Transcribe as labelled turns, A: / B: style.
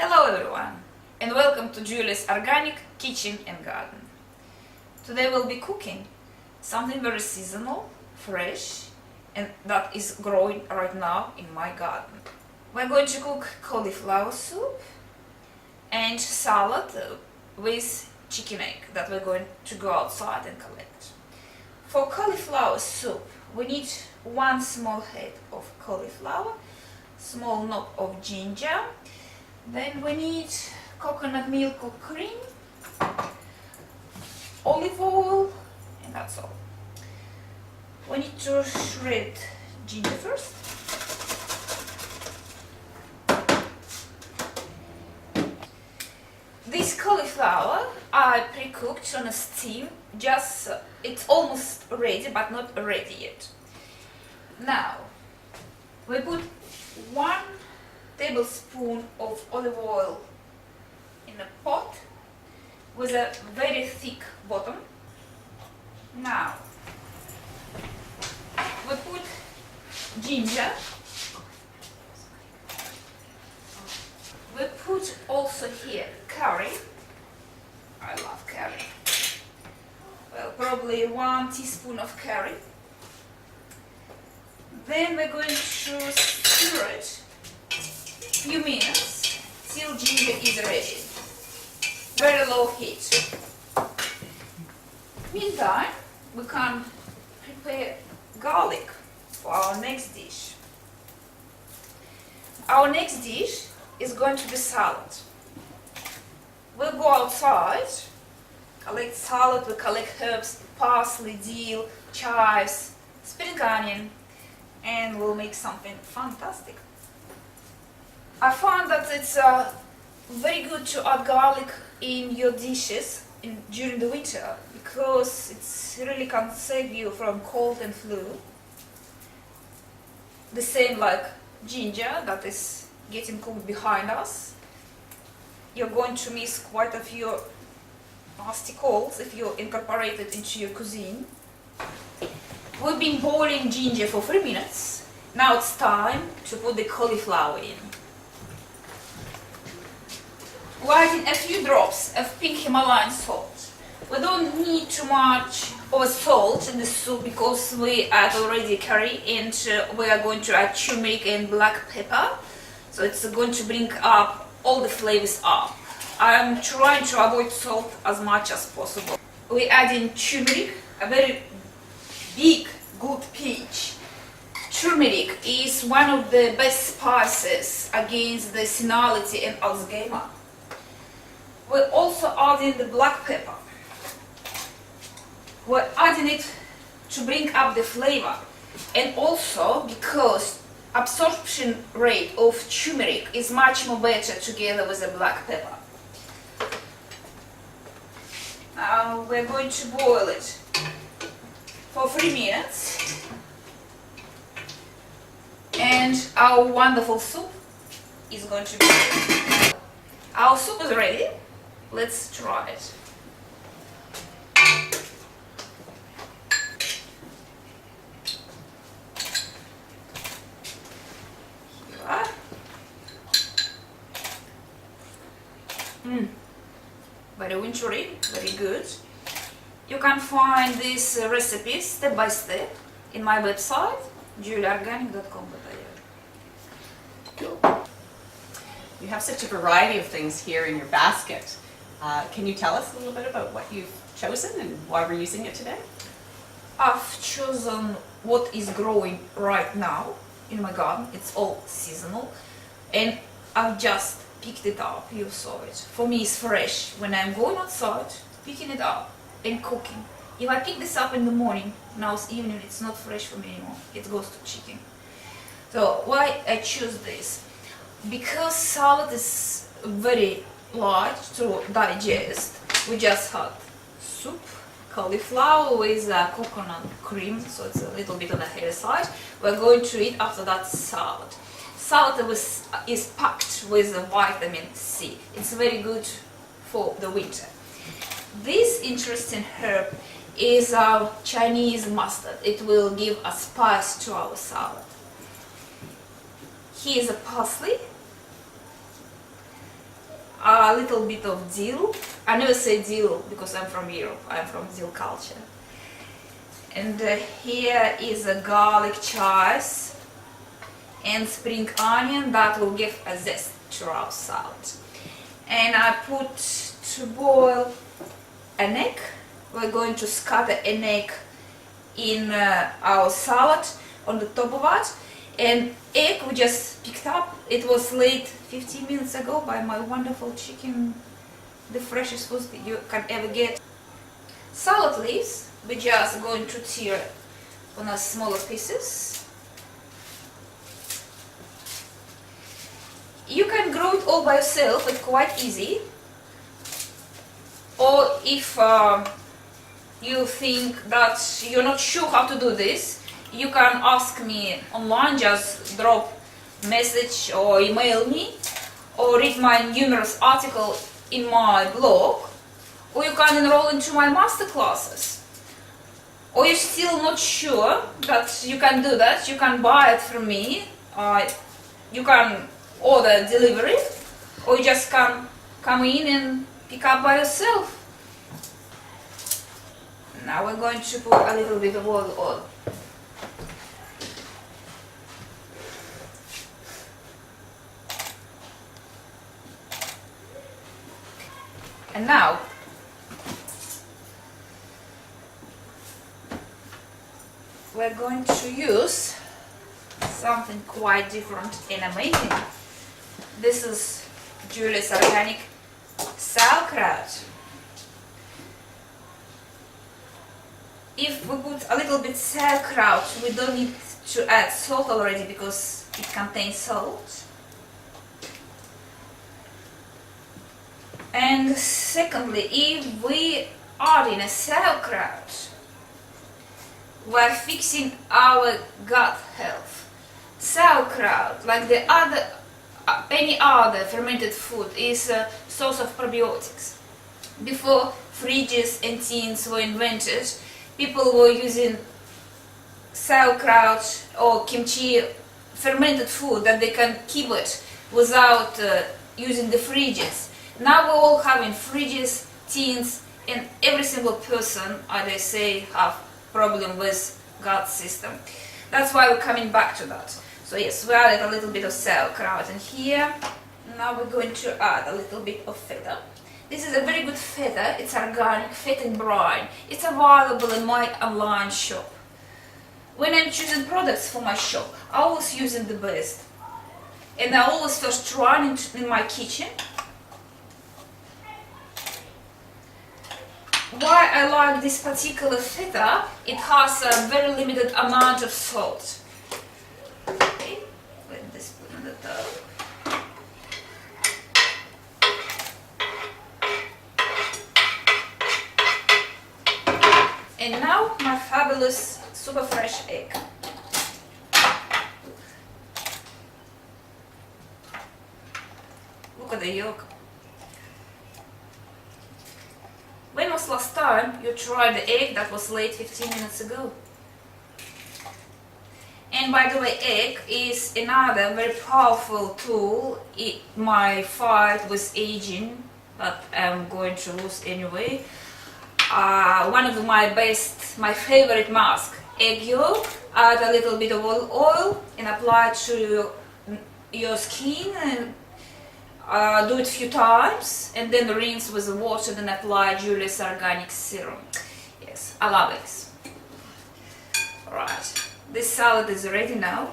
A: Hello everyone and welcome to Julia's Organic Kitchen and Garden. Today we'll be cooking something very seasonal, fresh, and that is growing right now in my garden. We're going to cook cauliflower soup and salad with chicken egg that we're going to go outside and collect. For cauliflower soup we need one small head of cauliflower, small knob of ginger, then we need coconut milk or cream, olive oil, and that's all. We need to shred ginger first. This cauliflower I pre-cooked on a steam, it's almost ready but not ready yet. Now we put 1 tablespoon of olive oil in a pot with a very thick bottom. Now we put ginger. We put also here curry. I love curry. Well, probably 1 teaspoon of curry. Then we're going to stir it few minutes till ginger is ready. Very low heat. Meantime, we can prepare garlic for our next dish. Our next dish is going to be salad. We'll go outside, collect salad, we collect herbs, parsley, dill, chives, spring onion, and we'll make something fantastic. I found that it's very good to add garlic in your dishes during the winter because it really can save you from cold and flu. The same like ginger that is getting cooked behind us. You're going to miss quite a few nasty colds if you incorporate it into your cuisine. We've been boiling ginger for 3 minutes. Now it's time to put the cauliflower in. We're adding a few drops of pink Himalayan salt. We don't need too much of salt in the soup because we add already curry and we are going to add turmeric and black pepper. So it's going to bring up all the flavors up. I'm trying to avoid salt as much as possible. We're adding turmeric, a very big, good pinch. Turmeric is one of the best spices against the senility and Alzheimer. We're also adding the black pepper. We're adding it to bring up the flavor and also because absorption rate of turmeric is much more better together with the black pepper. Now we're going to boil it for 3 minutes and our wonderful soup is going to be ready. Our soup is ready. Let's try it. Here you are. Very wintry, very good. You can find this recipe step by step in my website, juliaorganic.com.au.
B: You have such a variety of things here in your basket. Can you tell us a little bit about what you've chosen and why we're using it today?
A: I've chosen what is growing right now in my garden. It's all seasonal and I've just picked it up. You saw it. For me it's fresh. When I'm going outside, picking it up and cooking. If I pick this up in the morning, now it's evening, it's not fresh for me anymore. It goes to chicken. So why I choose this? Because salad is very light to digest. We just had soup, cauliflower with coconut cream, so it's a little bit on the heavy side. We're going to eat after that salad. Salad is packed with vitamin C. It's very good for the winter. This interesting herb is our Chinese mustard. It will give a spice to our salad. Here's a parsley, a little bit of dill. I never say dill because I'm from Europe. I'm from dill culture. And here is a garlic chives and spring onion that will give a zest to our salad. And I put to boil an egg. We're going to scatter an egg in our salad on the top of it. And egg we just picked up. It was laid 15 minutes ago by my wonderful chicken, the freshest food you can ever get. Salad leaves, we're just going to tear on a smaller pieces. You can grow it all by yourself, it's quite easy. Or if you think that you're not sure how to do this, you can ask me online, just drop message or email me, or read my numerous articles in my blog, or you can enroll into my masterclasses. Or you're still not sure that you can do that, you can buy it from me, you can order delivery, or you just can come in and pick up by yourself. Now we're going to put a little bit of olive oil. And now, we're going to use something quite different and amazing. This is Julia's organic sauerkraut. If we put a little bit sauerkraut, we don't need to add salt already because it contains salt. And secondly, if we add in a sauerkraut, we're fixing our gut health. Sauerkraut, like any other fermented food, is a source of probiotics. Before fridges and tins were invented, people were using sauerkraut or kimchi, fermented food that they can keep it without using the fridges. Now we're all having fridges, tins, and every single person, I say, have problem with gut system. That's why we're coming back to that. So yes, we added a little bit of sauerkraut in here. Now we're going to add a little bit of feta. This is a very good feta. It's organic, feta and brine. It's available in my online shop. When I'm choosing products for my shop, I always using the best. And I always first try in my kitchen. Why I like this particular feta, it has a very limited amount of salt. Okay, let this put on the top. And now my fabulous super fresh egg. Look at the yolk. When was last time you tried the egg that was laid 15 minutes ago? And by the way, egg is another very powerful tool in my fight with aging that I'm going to lose anyway. One of my favorite mask, egg yolk, add a little bit of olive oil and apply it to your skin and do it a few times and then rinse with the water, then apply Julia's organic serum. Yes, I love this. Alright, this salad is ready now.